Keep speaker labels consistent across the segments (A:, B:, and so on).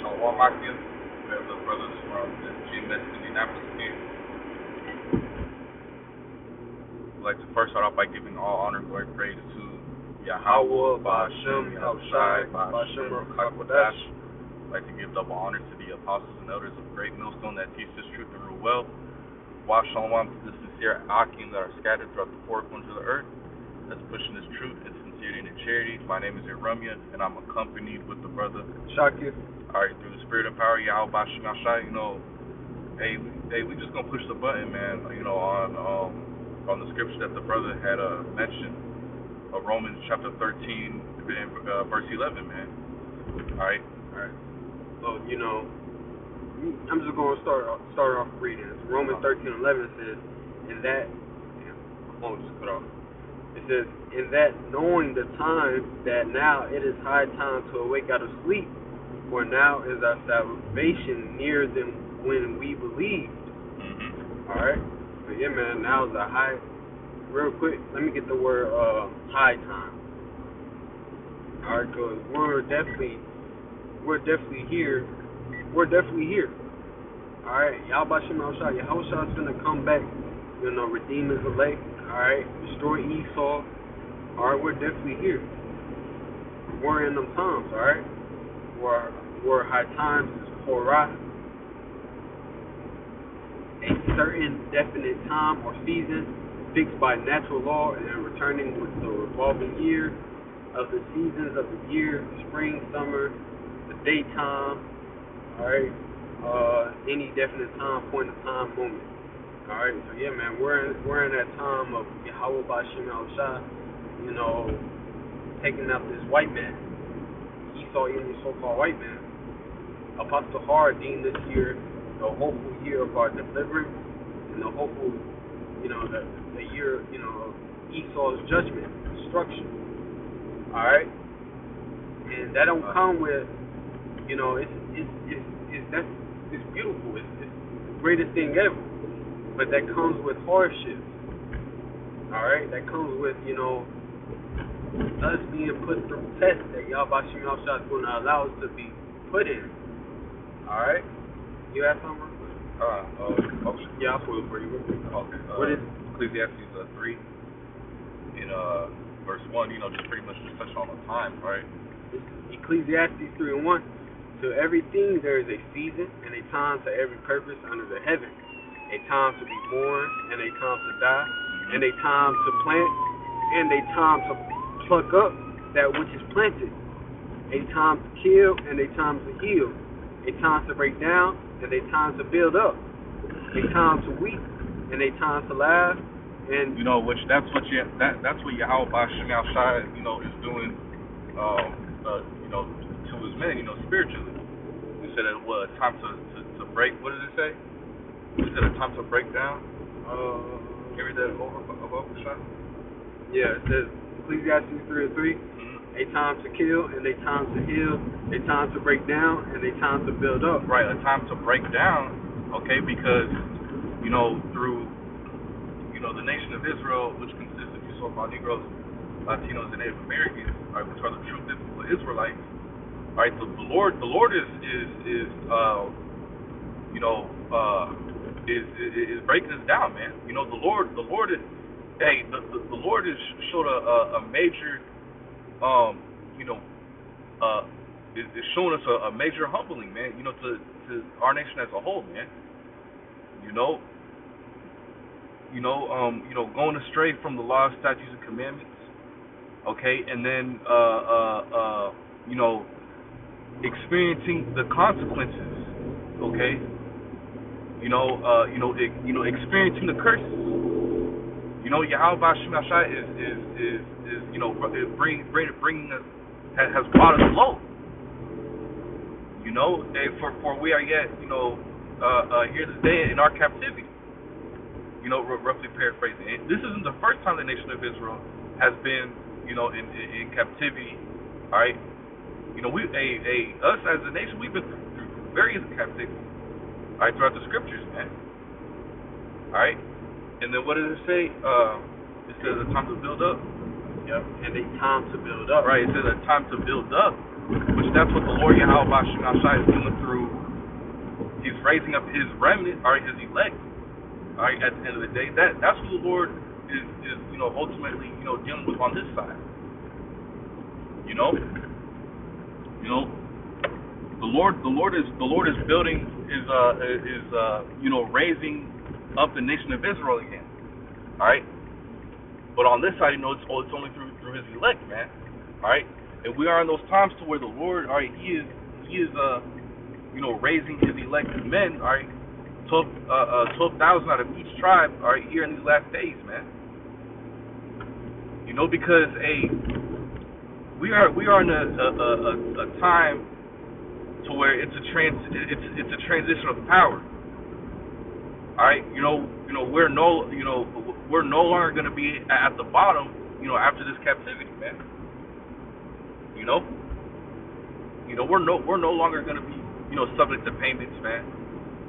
A: Shalom Akim. We have the brothers from the GMS Indianapolis team. I'd like to first start off by giving all honor, glory, praise to Yahweh, Ba'ashem, Yahushai, Ba'ashem, Hakodash. I'd like to give double honor to the apostles and elders of Great Millstone that teach this truth and rule well. Wa Shalom to the sincere Akim that are scattered throughout the four corners of the earth, that's pushing this truth and sincerity and in charity. My name is Ramya, and I'm accompanied with the brother
B: Shakir.
A: Alright, through the spirit and power, Yahweh Ba'ashem Yahushai, hey, we just gonna push the button, man. On the scripture that the brother had mentioned, Romans chapter 13, verse 11, man. Alright.
B: So I'm just gonna start off reading. Romans 13:11 says, "In that," my phone just cut off. It says, "In that knowing the time, that now it is high time to awake out of sleep, for now is our salvation nearer than when we believed."
A: Mm-hmm.
B: All right. So yeah, man. Now is a high. Real quick, let me get the word high time. All right, cause we're definitely here. We're definitely here. All right, Yahweh Shem Yahushua. Yahushua is gonna come back. Redeem his elect. All right, destroy Esau. All right, we're definitely here. We're in them times. All right, we're high times is Horah. A certain definite time or season fixed by natural law and returning with the revolving year of the seasons of the year, spring, summer, the daytime, all right, any definite time, point of time, moment. All right, so yeah, man, we're in that time of Yahweh Ba'ashem Yahushua, taking out this white man, Esau, even the so-called white man. Apostle Hard deemed this year the hopeful year of our deliverance, and the hopeful, the year, of Esau's judgment, destruction. All right, and that don't come with, it's beautiful, it's the greatest thing ever, but that comes with hardships. All right, that comes with, us being put through tests that Yahweh Shem Yahushua is going to allow us to be put in. All right. You have something? Yeah, I'll pull it for you.
A: Okay.
B: What is
A: Ecclesiastes 3 in verse 1? Just pretty much just touch on the time, right?
B: Ecclesiastes 3:1. To everything there is a season and a time to every purpose under the heaven. A time to be born and a time to die, and a time to plant and a time to pluck up that which is planted. A time to kill and a time to heal. A time to break down and a time to build up, a time to weep and a time to laugh, and
A: that's what Yahweh Ba'ashem Yahushua, is doing, to his men, spiritually. He said it was time to break. What did it say? He said a time to break down. Can you read that above the shot?
B: Yeah, it says Ecclesiastes 3:3. A time to kill and a time to heal, a time to break down and a time to build up.
A: Right, a time to break down, okay, because, through, the nation of Israel, which consists of you so-called Negroes, Latinos, and Native Americans, right, which are the true biblical Israelites, right, the Lord is breaking us down, man. The Lord is, the Lord has showed a major, is showing us a major humbling, man, to our nation as a whole, man. Going astray from the laws, statutes, and commandments, okay, and then, experiencing the consequences, okay, experiencing the curses. Yahweh Ba'ashem Yahushua is bringing us, has brought us low. For we are yet, here today in our captivity. Roughly paraphrasing. And this isn't the first time the nation of Israel has been, in captivity. All right. Us as a nation, we've been through various captivities. All right, throughout the scriptures, man. All right. And then what does it say? It says a time to build up.
B: Yep. And a time to build up.
A: Right. It says a time to build up, which that's what the Lord Yahweh Bashim Shai is doing through. He's raising up his remnant, or his elect. All right, at the end of the day, that's what the Lord is ultimately dealing with on this side. The Lord is building is raising up the nation of Israel again. All right, but on this side, it's only through his elect, man. All right, and we are in those times to where the Lord, all right, he is raising his elect men, all right, 12,000 out of each tribe, all right, here in these last days, man. Because we are in a time to where it's a transition of power. All right, we're no longer going to be at the bottom, after this captivity, man. We're no longer going to be subject to payments, man.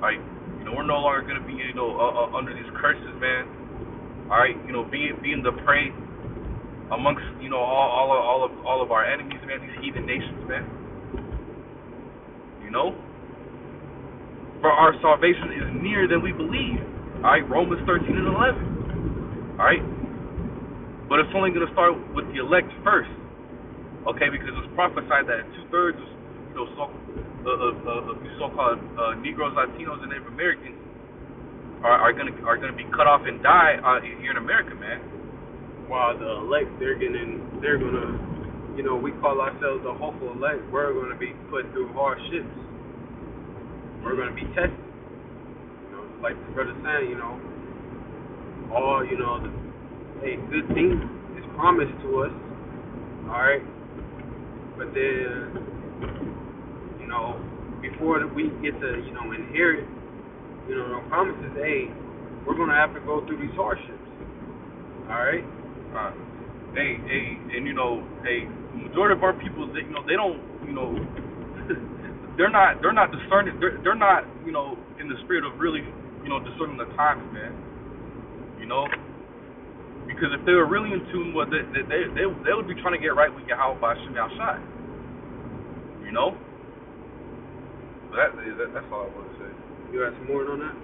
A: All right, we're no longer going to be under these curses, man. All right, being the prey amongst all of our enemies, man, these heathen nations, man. For our salvation is nearer than we believe. All right, Romans 13 and 11. All right, but it's only going to start with the elect first, okay? Because it's prophesied that 2/3 of so-called Negroes, Latinos, and Native Americans are going to be cut off and die here in America, man.
B: While the elect, they're gonna, we call ourselves the hopeful elect. We're gonna be put through hardships. We're gonna be tested. Like the brother saying, all good things is promised to us. All right, but then, before we get to inherit, the promises, we're gonna have to go through these hardships. All right.
A: Majority of our people, they don't, they're not discerning. They're not, in the spirit of really, discerning the times, man. Because if they were really in tune, they would be trying to get right with Yahweh Bashim Shai. That's all I want to say.
B: You got some more on that?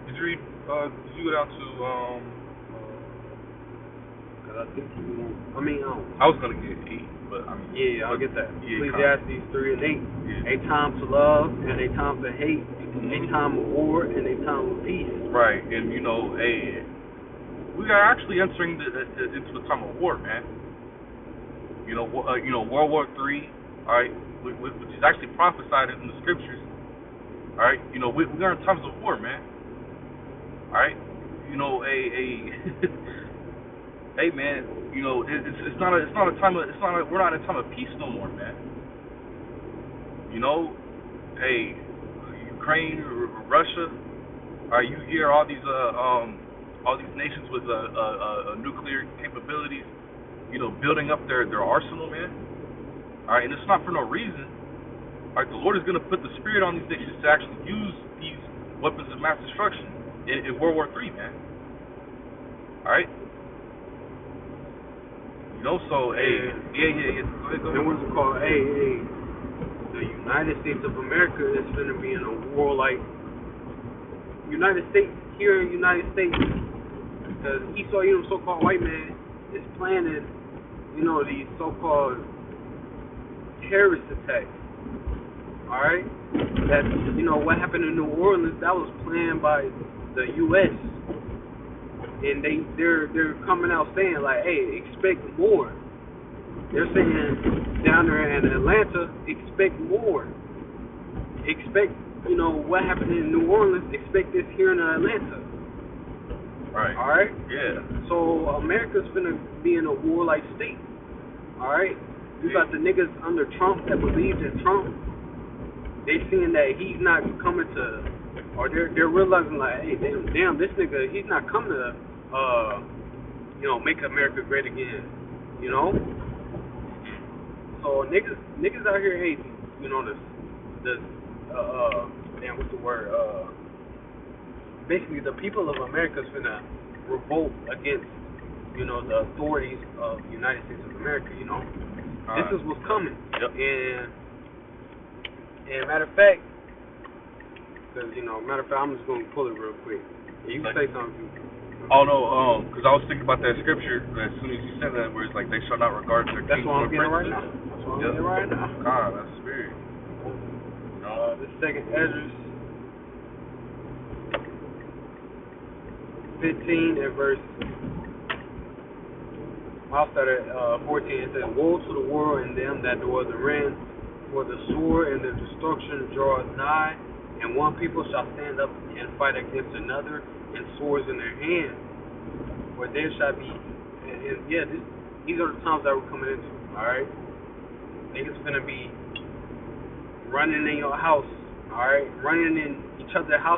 A: Did you read? Did you go down to
B: I think I
A: was gonna get 8, but
B: yeah, I'll get that.
A: Yeah,
B: Ecclesiastes 3 and 8. Yeah. A time to love and a time to hate, a time of war and a time of peace.
A: Right, and we are actually entering into a time of war, man. World War III, all right, which is actually prophesied in the scriptures. All right, we are in times of war, man. All right, hey man, it's not a time of, we're not in a time of peace no more, man. Ukraine, Russia, you hear all these nations with nuclear capabilities, building up their arsenal, man. All right, and it's not for no reason. All right, the Lord is going to put the spirit on these nations to actually use these weapons of mass destruction in World War III, man. All right. So, Go ahead.
B: And what's it called? The United States of America is going to be in a war like United States, here in the United States, because Esau, so-called white man, is planning, these so-called terrorist attacks. All right? That, what happened in New Orleans, that was planned by the U.S., and they're coming out saying like, hey, expect more. They're saying down there in Atlanta, expect more. Expect, what happened in New Orleans, expect this here in Atlanta.
A: Right.
B: All right?
A: Yeah.
B: So America's gonna be in a warlike state. All right? You got the niggas under Trump that believed in Trump. They seeing that he's not coming to, or they're realizing like, hey, damn, this nigga, he's not coming to, make America great again, So niggas out here hating, what's the word? Basically, the people of America is gonna revolt against, the authorities of the United States of America, This is what's coming.
A: Yep.
B: And matter of fact, I'm just gonna pull it real quick. You can say something.
A: Oh no, because I was thinking about that scripture as soon as you said that, where it's like they shall not regard their
B: That's
A: kings
B: what
A: or
B: I'm getting right
A: princes.
B: now. That's what I'm getting right now.
A: God, that's spirit.
B: This second Ezra 15 and verse. I'll start at 14. It says, "Woe to the world and them that dwell therein, for the sword and the destruction draweth nigh, and one people shall stand up and fight against another, and swords in their hands. For there shall be," these are the times that we're coming into. All right, niggas finna be running in your house. All right, running in each other's house.